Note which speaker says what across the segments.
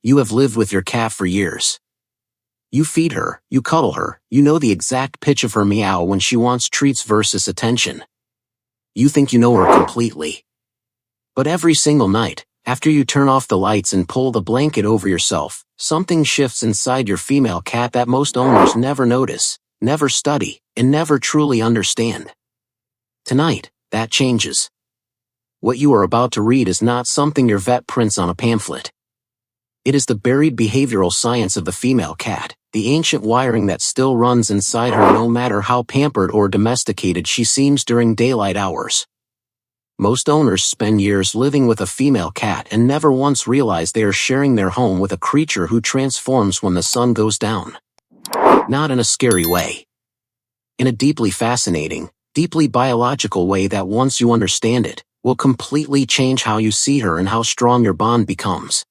Speaker 1: You have lived with your cat for years. You feed her, you cuddle her, you know the exact pitch of her meow when she wants treats versus attention. You think you know her completely. But every single night, after you turn off the lights and pull the blanket over yourself, something shifts inside your female cat that most owners never notice, never study, and never truly understand. Tonight, that changes. What you are about to read is not something your vet prints on a pamphlet. It is the buried behavioral science of the female cat, the ancient wiring that still runs inside her no matter how pampered or domesticated she seems during daylight hours. Most owners spend years living with a female cat and never once realize they are sharing their home with a creature who transforms when the sun goes down. Not in a scary way. In a deeply fascinating, deeply biological way that once you understand it, will completely change how you see her and how strong your bond becomes.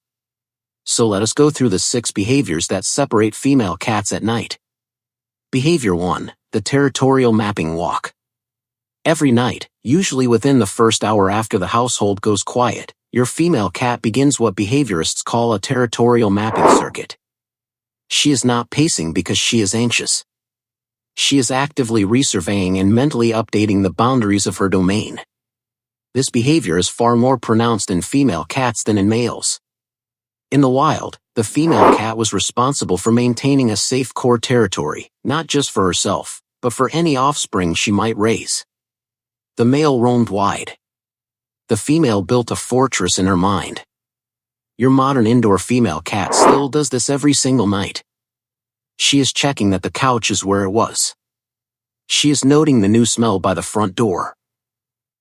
Speaker 1: So let us go through the 6 behaviors that separate female cats at night. Behavior 1, the territorial mapping walk. Every night, usually within the first hour after the household goes quiet, your female cat begins what behaviorists call a territorial mapping circuit. She is not pacing because she is anxious. She is actively resurveying and mentally updating the boundaries of her domain. This behavior is far more pronounced in female cats than in males. In the wild, the female cat was responsible for maintaining a safe core territory, not just for herself, but for any offspring she might raise. The male roamed wide. The female built a fortress in her mind. Your modern indoor female cat still does this every single night. She is checking that the couch is where it was. She is noting the new smell by the front door.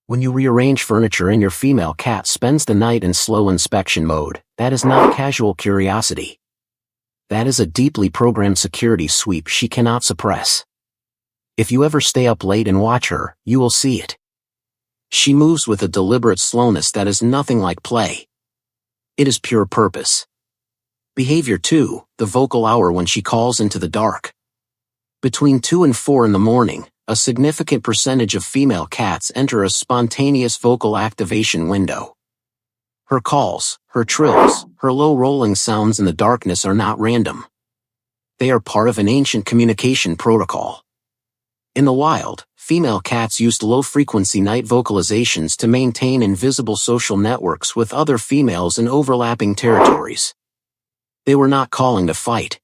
Speaker 1: When you rearrange furniture and your female cat spends the night in slow inspection mode, that is not casual curiosity. That is a deeply programmed security sweep she cannot suppress. If you ever stay up late and watch her, you will see it. She moves with a deliberate slowness that is nothing like play. It is pure purpose. Behavior 2, the vocal hour when she calls into the dark. Between 2 and 4 in the morning, a significant percentage of female cats enter a spontaneous vocal activation window. Her calls, her trills, her low rolling sounds in the darkness are not random. They are part of an ancient communication protocol. In the wild, female cats used low-frequency night vocalizations to maintain invisible social networks with other females in overlapping territories. They were not calling to fight.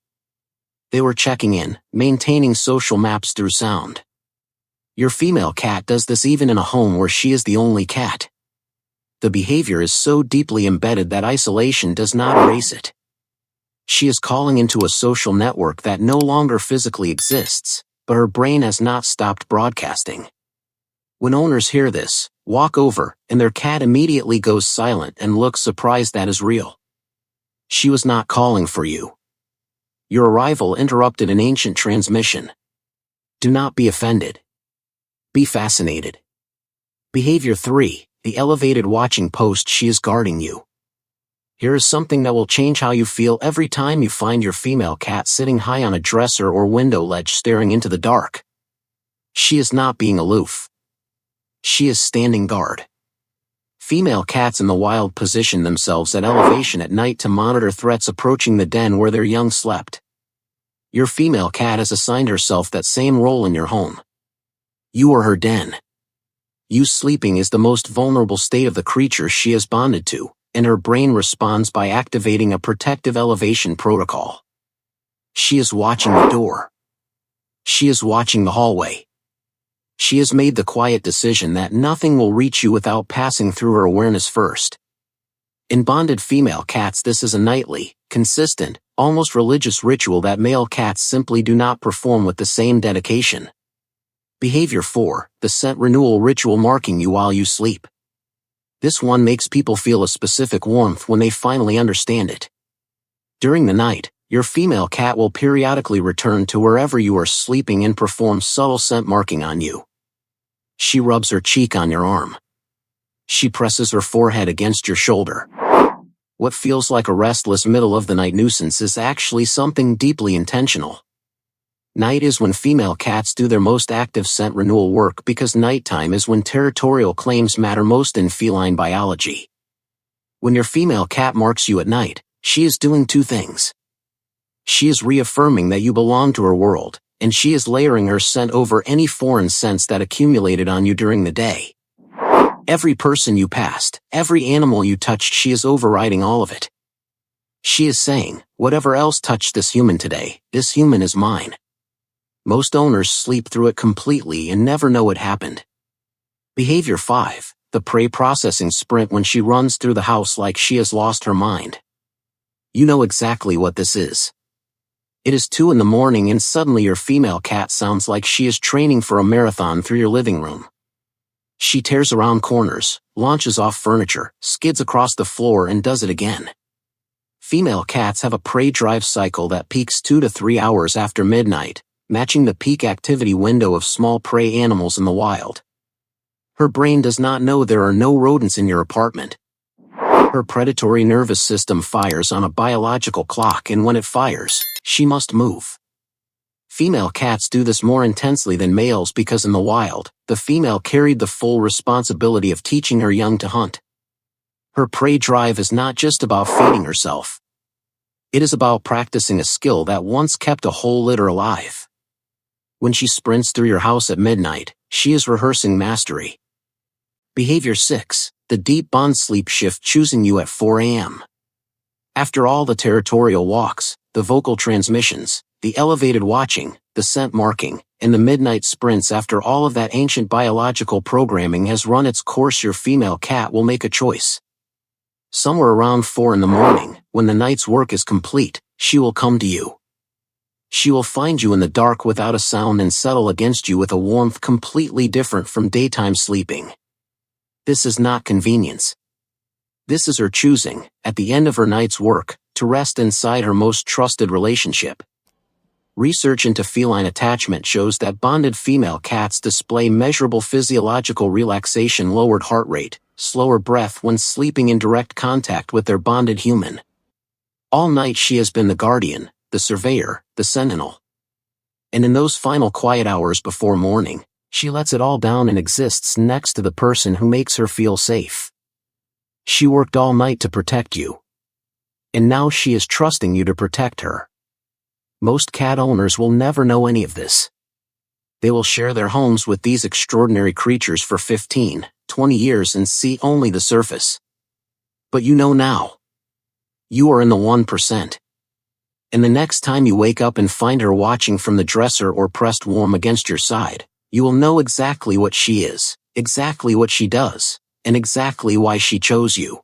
Speaker 1: They were checking in, maintaining social maps through sound. Your female cat does this even in a home where she is the only cat. The behavior is so deeply embedded that isolation does not erase it. She is calling into a social network that no longer physically exists, but her brain has not stopped broadcasting. When owners hear this, walk over, and their cat immediately goes silent and looks surprised that is real. She was not calling for you. Your arrival interrupted an ancient transmission. Do not be offended. Be fascinated. Behavior 3, the elevated watching post. She is guarding you. Here is something that will change how you feel every time you find your female cat sitting high on a dresser or window ledge staring into the dark. She is not being aloof. She is standing guard. Female cats in the wild position themselves at elevation at night to monitor threats approaching the den where their young slept. Your female cat has assigned herself that same role in your home. You are her den. You sleeping is the most vulnerable state of the creature she is bonded to, and her brain responds by activating a protective elevation protocol. She is watching the door. She is watching the hallway. She has made the quiet decision that nothing will reach you without passing through her awareness first. In bonded female cats, this is a nightly, consistent, almost religious ritual that male cats simply do not perform with the same dedication. Behavior 4, the scent renewal ritual marking you while you sleep. This one makes people feel a specific warmth when they finally understand it. During the night, your female cat will periodically return to wherever you are sleeping and perform subtle scent marking on you. She rubs her cheek on your arm. She presses her forehead against your shoulder. What feels like a restless middle-of-the-night nuisance is actually something deeply intentional. Night is when female cats do their most active scent renewal work because nighttime is when territorial claims matter most in feline biology. When your female cat marks you at night, She is doing two things. She is reaffirming that you belong to her world, and she is layering her scent over any foreign scents that accumulated on you during the day. Every person you passed, every animal you touched, she is overriding all of it. She is saying, whatever else touched this human today, this human is mine. Most owners sleep through it completely and never know it happened. Behavior 5, the prey processing sprint when she runs through the house like she has lost her mind. You know exactly what this is. It is 2 in the morning and suddenly your female cat sounds like she is training for a marathon through your living room. She tears around corners, launches off furniture, skids across the floor and does it again. Female cats have a prey drive cycle that peaks 2 to 3 hours after midnight, matching the peak activity window of small prey animals in the wild. Her brain does not know there are no rodents in your apartment. Her predatory nervous system fires on a biological clock, and when it fires, she must move. Female cats do this more intensely than males because in the wild, the female carried the full responsibility of teaching her young to hunt. Her prey drive is not just about feeding herself. It is about practicing a skill that once kept a whole litter alive. When she sprints through your house at midnight, she is rehearsing mastery. Behavior 6, the deep bond sleep shift choosing you at 4 a.m. After all the territorial walks, the vocal transmissions, the elevated watching, the scent marking, and the midnight sprints, after all of that ancient biological programming has run its course, your female cat will make a choice. Somewhere around 4 in the morning, when the night's work is complete, she will come to you. She will find you in the dark without a sound and settle against you with a warmth completely different from daytime sleeping. This is not convenience. This is her choosing, at the end of her night's work, to rest inside her most trusted relationship. Research into feline attachment shows that bonded female cats display measurable physiological relaxation, lowered heart rate, slower breath when sleeping in direct contact with their bonded human. All night she has been the guardian, the surveyor, the sentinel. And in those final quiet hours before morning, she lets it all down and exists next to the person who makes her feel safe. She worked all night to protect you. And now she is trusting you to protect her. Most cat owners will never know any of this. They will share their homes with these extraordinary creatures for 15, 20 years and see only the surface. But you know now. You are in the 1%. And the next time you wake up and find her watching from the dresser or pressed warm against your side, you will know exactly what she is, exactly what she does, and exactly why she chose you.